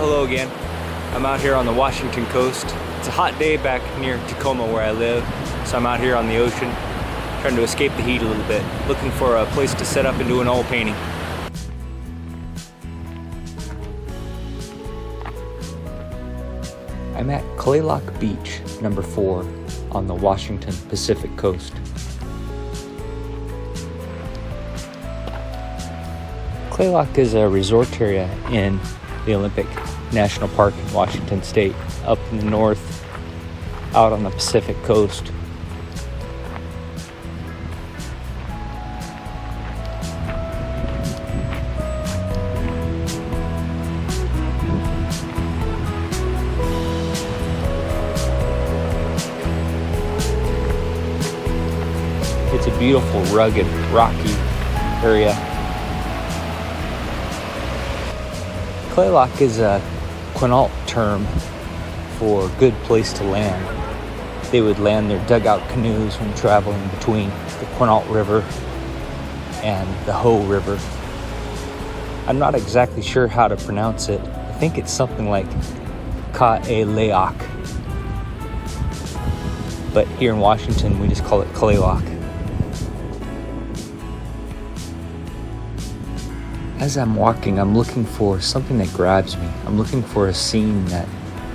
hello again. I'm out here on the Washington coast. It's a hot day back near Tacoma where I live, so I'm out here on the ocean trying to escape the heat a little bit, looking for a place to set up and do an oil painting. I'm at Clayloch Beach, number 4, on the Washington Pacific coast. Claylock is a resort area in the Olympic National Park in Washington State, up in the north, out on the Pacific coast. It's a beautiful, rugged, rocky area. Claylock is a Quinault term for good place to land. They would land their dugout canoes when traveling between the Quinault River and the Hoh River. I'm not exactly sure how to pronounce it. I think it's something like Kalaloch. But here in Washington, we just call it Clayloch. As I'm walking, I'm looking for something that grabs me. I'm looking for a scene that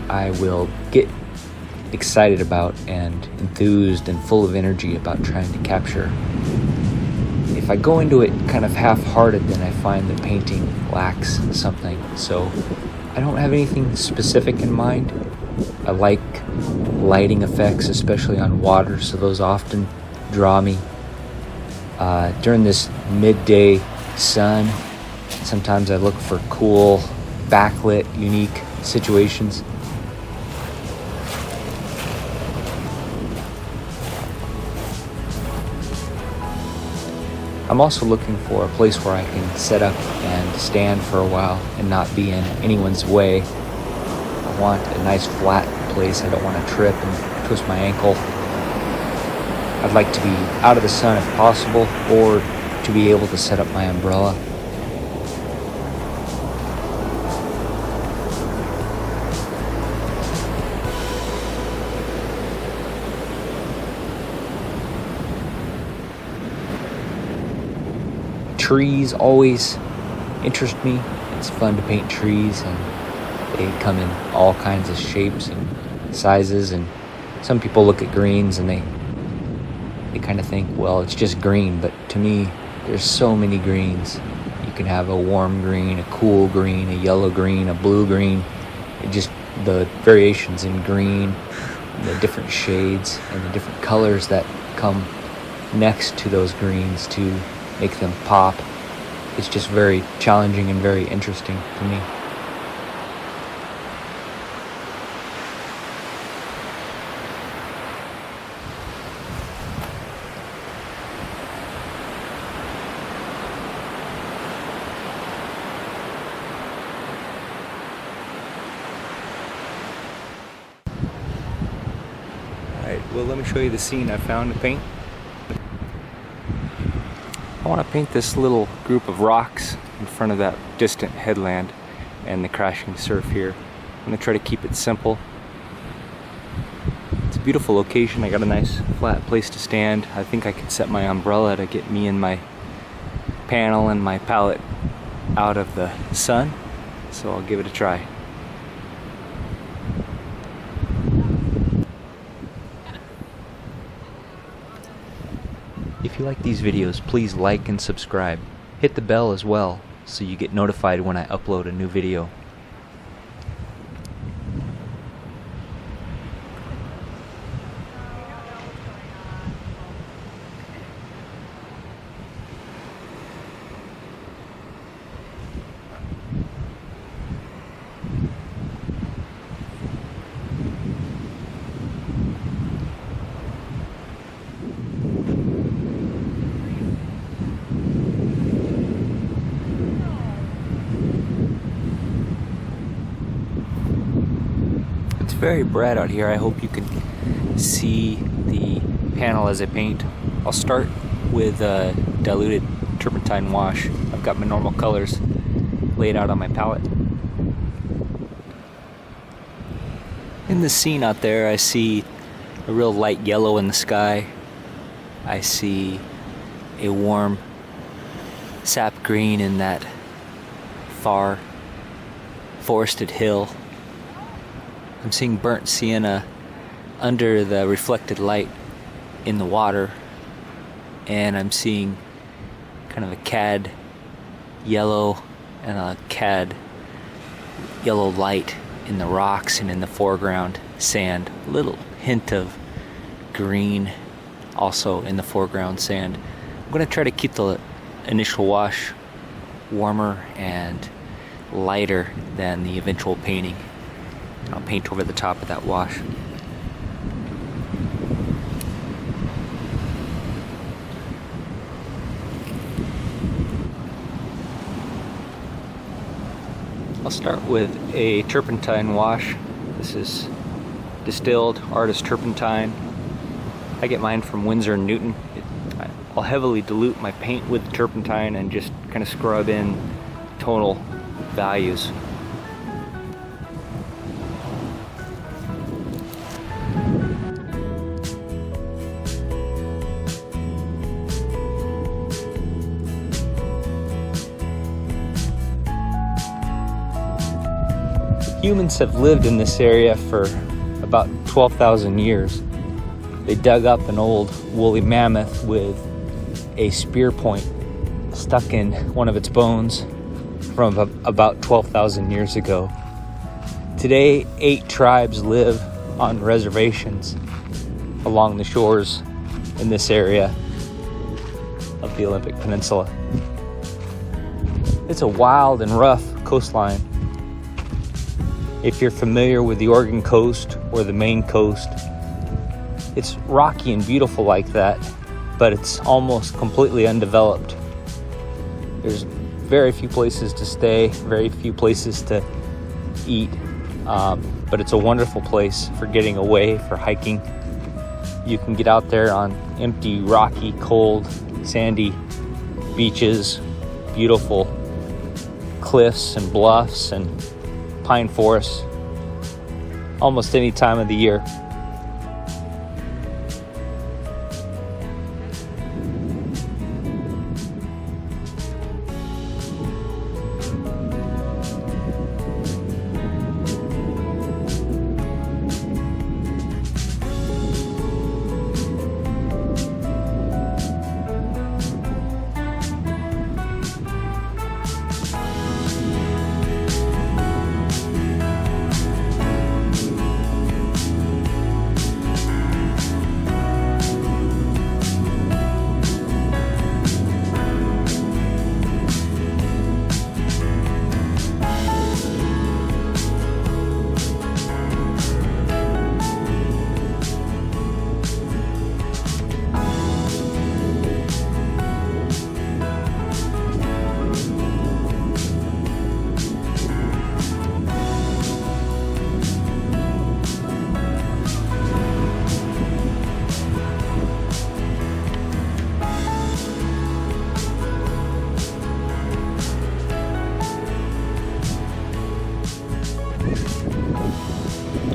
I will get excited about and enthused and full of energy about trying to capture. If I go into it kind of half-hearted, then I find the painting lacks something. So I don't have anything specific in mind. I like lighting effects, especially on water, so those often draw me. During this midday sun, sometimes I look for cool, backlit, unique situations. I'm also looking for a place where I can set up and stand for a while and not be in anyone's way. I want a nice flat place. I don't want to trip and twist my ankle. I'd like to be out of the sun if possible, or to be able to set up my umbrella. Trees always interest me. It's fun to paint trees, and they come in all kinds of shapes and sizes, and some people look at greens and they kind of think, well, it's just green, but to me there's so many greens. You can have a warm green, a cool green, a yellow green, a blue green. It just, the variations in green, the different shades and the different colors that come next to those greens to make them pop. It's just very challenging and very interesting to me. Alright, well, let me show you the scene I found to paint. I want to paint this little group of rocks in front of that distant headland and the crashing surf here. I'm going to try to keep it simple. It's a beautiful location. I got a nice flat place to stand. I think I could set my umbrella to get me and my panel and my palette out of the sun, so I'll give it a try. If you like these videos, please like and subscribe. Hit the bell as well, so you get notified when I upload a new video. very bright out here. I hope you can see the panel as I paint. I'll start with diluted turpentine wash. I've got my normal colors laid out on my palette. In the scene out there, I see a real light yellow in the sky. I see a warm sap green in that far forested hill. I'm seeing burnt sienna under the reflected light in the water, and I'm seeing kind of a cad yellow and a cad yellow light in the rocks and in the foreground sand. A little hint of green also in the foreground sand. I'm going to try to keep the initial wash warmer and lighter than the eventual painting. I'll paint over the top of that wash. I'll start with a turpentine wash. This is distilled artist turpentine. I get mine from Winsor & Newton. I'll heavily dilute my paint with turpentine and just kind of scrub in tonal values. Humans have lived in this area for about 12,000 years. They dug up an old woolly mammoth with a spear point stuck in one of its bones from about 12,000 years ago. Today, 8 tribes live on reservations along the shores in this area of the Olympic Peninsula. It's a wild and rough coastline. If you're familiar with the Oregon coast or the Maine coast, it's rocky and beautiful like that, but it's almost completely undeveloped. There's very few places to stay, very few places to eat, but it's a wonderful place for getting away, for hiking. You can get out there on empty, rocky, cold, sandy beaches, beautiful cliffs and bluffs and pine forests, almost any time of the year.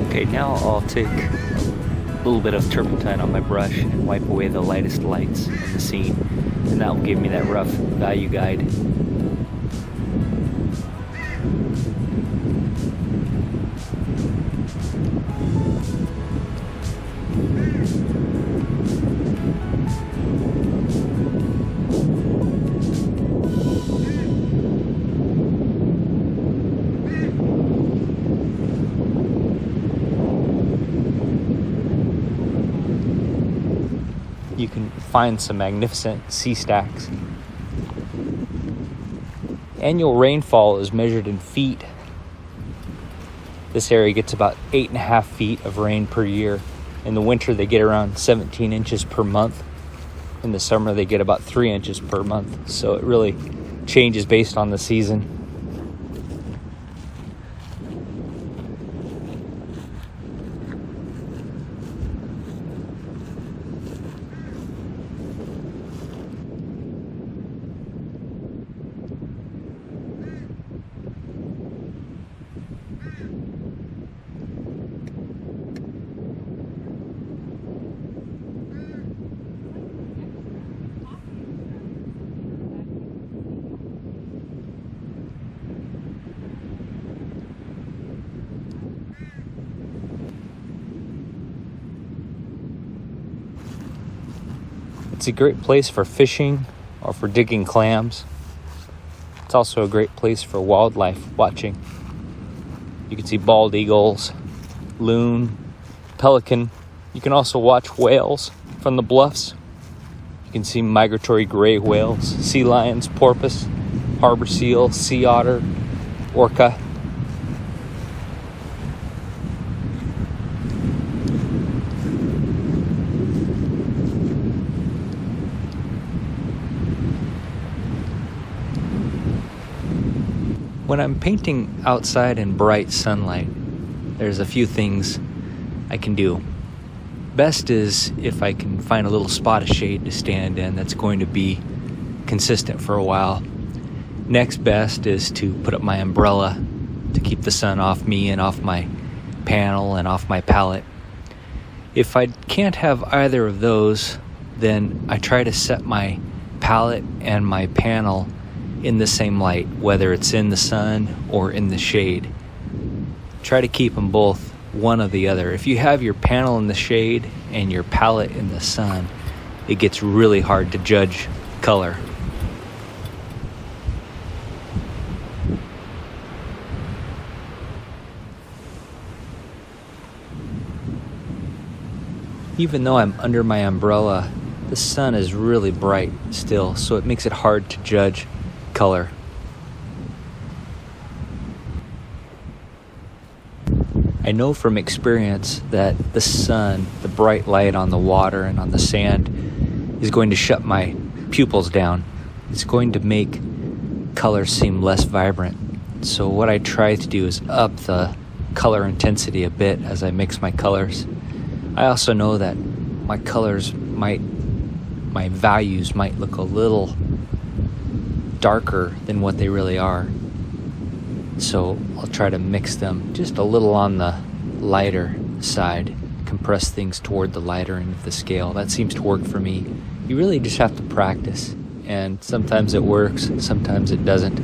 Okay, now I'll take a little bit of turpentine on my brush and wipe away the lightest lights in the scene, and that will give me that rough value guide. You can find some magnificent sea stacks. Annual rainfall is measured in feet. This area gets about 8.5 feet of rain per year. In the winter, they get around 17 inches per month. In the summer, they get about 3 inches per month. So it really changes based on the season. It's a great place for fishing or for digging clams. It's also a great place for wildlife watching. You can see bald eagles, loon, pelican. You can also watch whales from the bluffs. You can see migratory gray whales, sea lions, porpoise, harbor seal, sea otter, orca. When I'm painting outside in bright sunlight, there's a few things I can do. Best is if I can find a little spot of shade to stand in that's going to be consistent for a while. Next best is to put up my umbrella to keep the sun off me and off my panel and off my palette. If I can't have either of those, then I try to set my palette and my panel in the same light, whether it's in the sun or in the shade. Try to keep them both one or the other. If you have your panel in the shade and your palette in the sun, it gets really hard to judge color. Even though I'm under my umbrella, the sun is really bright still, so it makes it hard to judge color. I know from experience that the sun, the bright light on the water and on the sand, is going to shut my pupils down. It's going to make color seem less vibrant. So what I try to do is up the color intensity a bit as I mix my colors. I also know that my values might look a little darker than what they really are. So I'll try to mix them just a little on the lighter side, compress things toward the lighter end of the scale. That seems to work for me. You really just have to practice, and sometimes it works, sometimes it doesn't.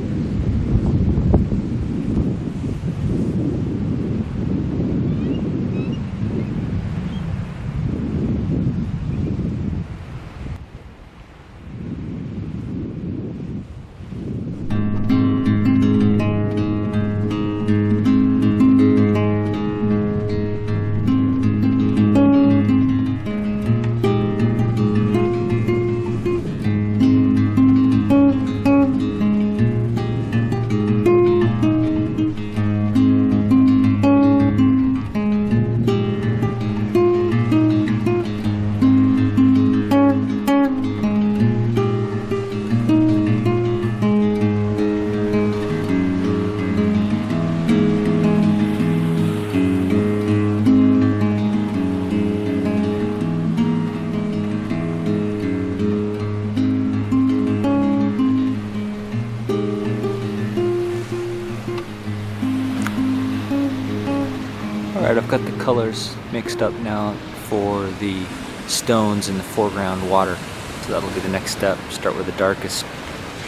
Alright, I've got the colors mixed up now for the stones in the foreground water. So that'll be the next step. Start with the darkest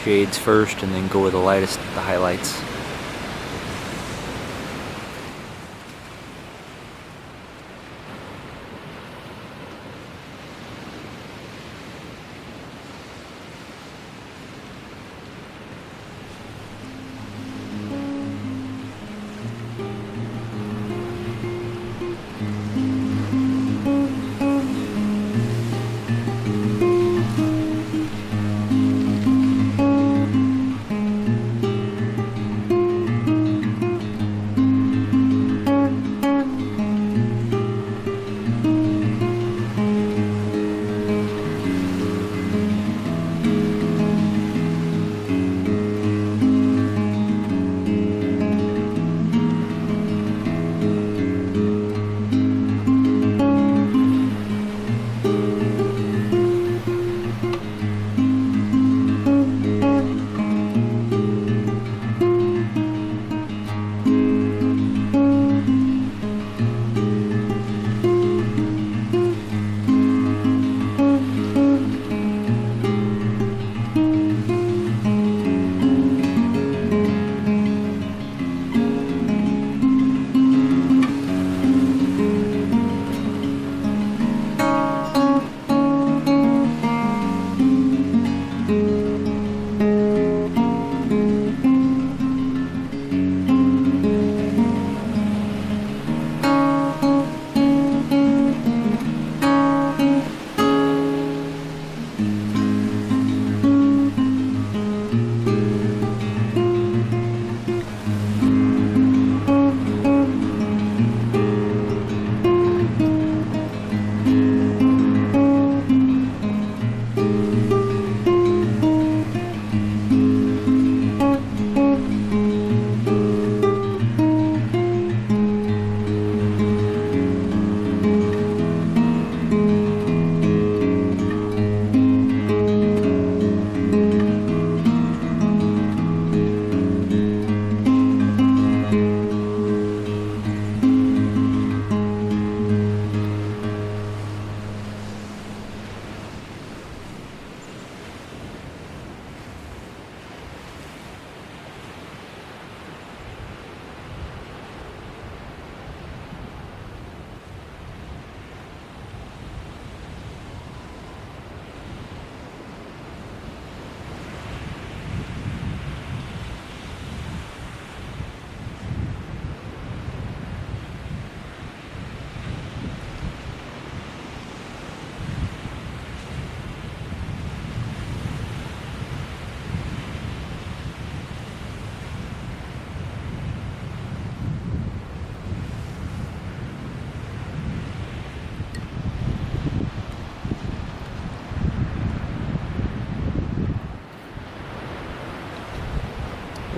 shades first and then go with the lightest, the highlights.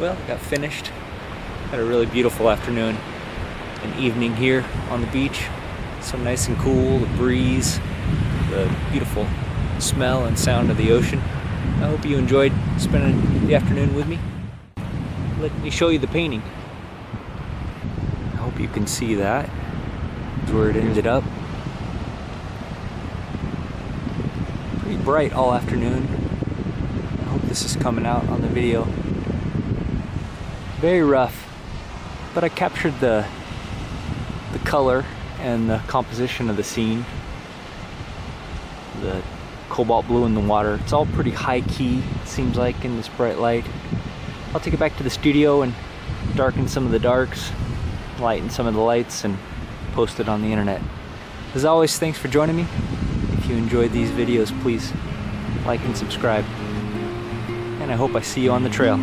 well, got finished. Had a really beautiful afternoon and evening here on the beach. So nice and cool, the breeze, the beautiful smell and sound of the ocean. I hope you enjoyed spending the afternoon with me. Let me show you the painting. I hope you can see that. That's where it ended up. Pretty bright all afternoon. I hope this is coming out on the video. Very rough, but I captured the color and the composition of the scene. The cobalt blue in the water. It's all pretty high key, it seems like, in this bright light. I'll take it back to the studio and darken some of the darks, lighten some of the lights, and post it on the internet. As always, thanks for joining me. If you enjoyed these videos, please like and subscribe. And I hope I see you on the trail.